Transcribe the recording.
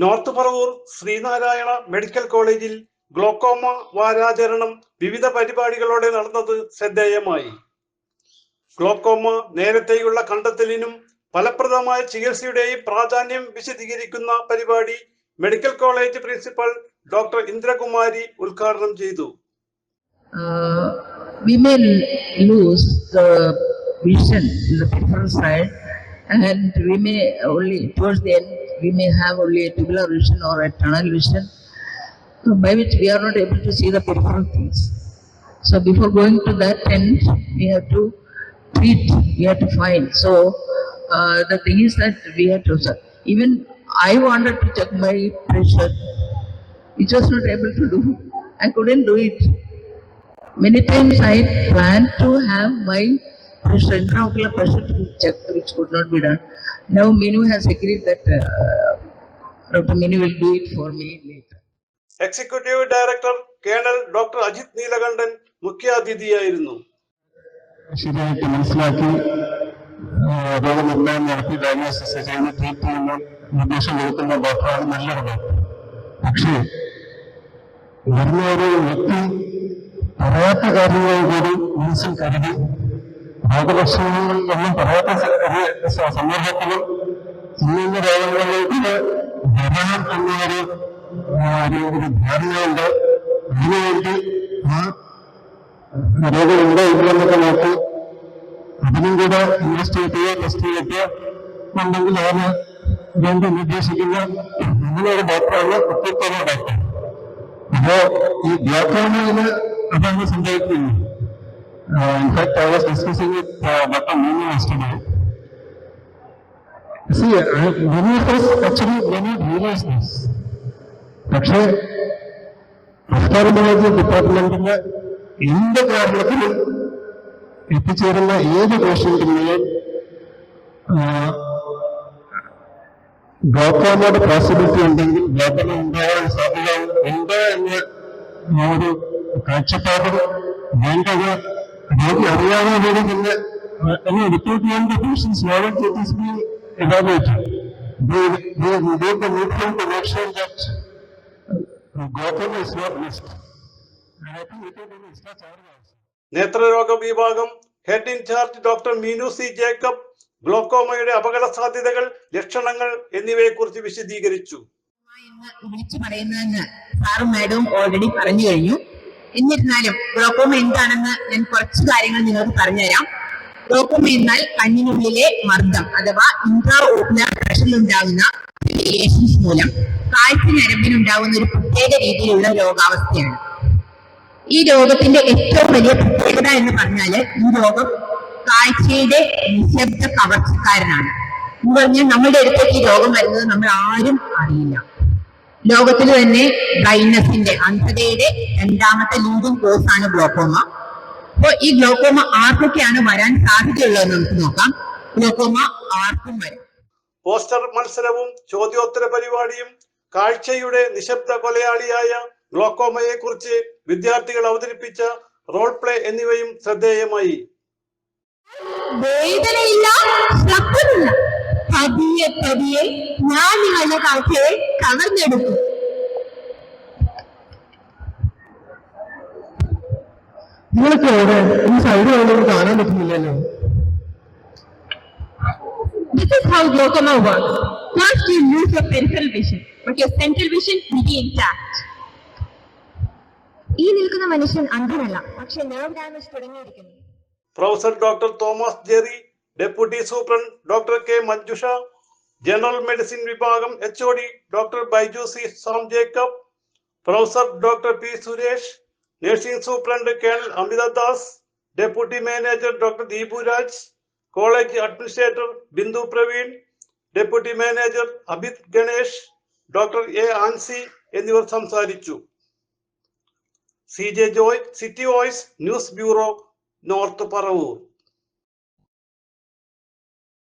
North Paravur Sreenarayana medical കോളേജിൽ glaucoma വാരാചരണം വിവിധ പരിപാടികളോടെ നടന്നത് ശ്രദ്ധേയമായി. ഗ്ലോക്കോമ നേരത്തെയുള്ള കണ്ടെത്തലിനും ഫലപ്രദമായ ചികിത്സയുടെയും പ്രാധാന്യം വിശദീകരിക്കുന്ന പരിപാടി medical college principal doctor Indirakumari ഉദ്ഘാടനം ചെയ്തു. We may lose the vision in the peripheral side, and we may only towards the end we may have only a tubular vision or a tunnel vision, by which we are not able to see the peripheral things. So before going to that end, we have to treat, we have to find. So the thing is that we have to, even I wanted to check my pressure, which was not able to do. I couldn't do it. Many times I planned to have my pressure, intraocular pressure to be checked, which could not be done. Now Minu has agreed that Dr. Minu will do it for me later. Executive director colonel doctor Ajith Neelakantan മുഖ്യാതിഥിയായിരുന്നു. ശരിയായിട്ട് മനസ്സിലാക്കി രോഗനിർണയം നടത്തി diagnosis ചെയ്യുന്ന treat ചെയ്യുന്ന നിർദ്ദേശം കൊടുക്കുന്ന ഡോക്ടറാണ് നല്ലൊരു ഡോക്ടർ. പക്ഷേ വരുന്ന ഒരു വ്യക്തി പറയാത്ത കാര്യങ്ങൾ കൂടി മനസ്സിൽ കരുതി രോഗലക്ഷണങ്ങളൊന്നും പറയാത്ത സന്ദർഭത്തിലും ഇന്ന രോഗങ്ങളിലേക്ക് വരണം എന്നൊരു ധാരണയുണ്ട്. അതിനുവേണ്ടി ആ രോഗമുണ്ടോ ഇല്ലെന്നൊക്കെ നോക്കി അതിനും കൂടെ ഇൻവെസ്റ്റിഗേറ്റ് ചെയ്യുക, ടെസ്റ്റ് ചെയ്യുക എന്നുണ്ടെങ്കിൽ അതിന് വേണ്ടി നിർദ്ദേശിക്കുന്ന അങ്ങനെ ഒരു ഡോക്ടറാണ് അത്യുത്തമ ഡോക്ടർ. അപ്പോ ഈ ഗ്ലോക്കോമയില് അതാണ് സംഭവിക്കുന്നത്. In fact I was discussing with Dr. Minu yesterday. See, many of us actually many realize this. പക്ഷേ ഒഫ്താൽമോളജി ഡിപ്പാർട്ട്മെന്റിന് എന്ത് കാരണത്തിലും എത്തിച്ചേരുന്ന ഏത് പേഷ്യന്റിനെയും ഗ്ലോക്കോമയുടെ പോസിബിലിറ്റി ഉണ്ടെങ്കിൽ ഗ്ലോക്കോമ ഉണ്ടാകാൻ സാധ്യത ഉണ്ട് എന്ന ആ ഒരു കാഴ്ചപ്പാട് വേണ്ടത് രോഗി അറിയാതെ കൂടി തന്നെ റിപ്പോർട്ട് ചെയ്യേണ്ട patients knowledge it is being evaluated. They need the needful to make sure that glaucoma is not missed. And I think without any extra charge. നേത്രരോഗ വിഭാഗം head in charge doctor Meenu C Jacob ഗ്ലോക്കോമയുടെ അപകട സാധ്യതകൾ, ലക്ഷണങ്ങൾ എന്നിവയെക്കുറിച്ച് വിശദീകരിച്ചു. വിളിച്ചു പറയുന്നതെന്ന് സാറും മാഡവും ഓൾറെഡി പറഞ്ഞു കഴിഞ്ഞു. എന്നിരുന്നാലും ഗ്ലോക്കോമ എന്താണെന്ന് ഞാൻ കുറച്ച് കാര്യങ്ങൾ നിങ്ങൾക്ക് പറഞ്ഞുതരാം. ഗ്ലോക്കോമ എന്നാൽ കണ്ണിനുള്ളിലെ മർദ്ദം അഥവാ ഇൻട്രാ ഓക്കുലർ പ്രഷറിലുണ്ടാകുന്ന വേരിയേഷൻസ് മൂലം കാഴ്ച ഞരമ്പിനുണ്ടാകുന്ന ഒരു പ്രത്യേക രീതിയിലുള്ള രോഗാവസ്ഥയാണ്. ഈ രോഗത്തിന്റെ ഏറ്റവും വലിയ പ്രത്യേകത എന്ന് പറഞ്ഞാല് ഈ രോഗം കാഴ്ചയുടെ നിശബ്ദ കവർച്ചക്കാരനാണ്. എന്ന് പറഞ്ഞാൽ നമ്മുടെ അടുത്തേക്ക് ഈ രോഗം വരുന്നത് നമ്മൾ ആരും അറിയില്ല. ലോകത്തിൽ തന്നെ ബ്ലൈൻഡ്നെസിന്റെ അന്ധതയുടെ രണ്ടാമത്തെ ലീഡിംഗ് കോസ് ആണ് ഗ്ലോക്കോമ. അപ്പോൾ ഈ ഗ്ലോക്കോമ ആർക്കൊക്കെയാണ് വരാൻ സാധ്യതയുള്ളതെന്ന് നമുക്ക് നോക്കാം. ഗ്ലോക്കോമ ആർക്കും വരാം. പോസ്റ്റർ മത്സരവും ചോദ്യോത്തര പരിപാടിയും കാഴ്ചയുടെ നിശബ്ദ കൊലയാളിയായ ഗ്ലോക്കോമയെ കുറിച്ച് വിദ്യാർത്ഥികൾ അവതരിപ്പിച്ച റോൾ പ്ലേ എന്നിവയും ശ്രദ്ധേയമായി. വേദനയില്ല, ശബ്ദമില്ല, പതിയെ പതിയെ ഞാൻ നിങ്ങളുടെ കാഴ്ചയെ കവർന്നെടുക്കും. നിങ്ങൾക്ക് എവിടെ ഈ സൈഡ് വേണ്ടത് കാണാൻ പറ്റുന്നില്ലല്ലോ. This is how glaucoma works. First you lose your peripheral vision, but your central vision will be intact. ഈ നിൽക്കുന്ന മനുഷ്യൻ അന്ധനല്ല, പക്ഷെ നെർവ് ഡാമേജ് തുടങ്ങിയിരിക്കുന്നു. Professor doctor Thomas Jerry, deputy superintendent doctor K Manjusha, general medicine വിഭാഗം HOD doctor Baiju C Sam Jacob, professor doctor P Suresh, nursing superintendent colonel Amithadas, deputy manager doctor Deepu Raj, college administrator Bindu Praveen, deputy manager Abhith Ganesh, doctor A Ancy എന്നിവർ സംസാരിച്ചു. CJ Joy, City Voice News bureau, North Paravur.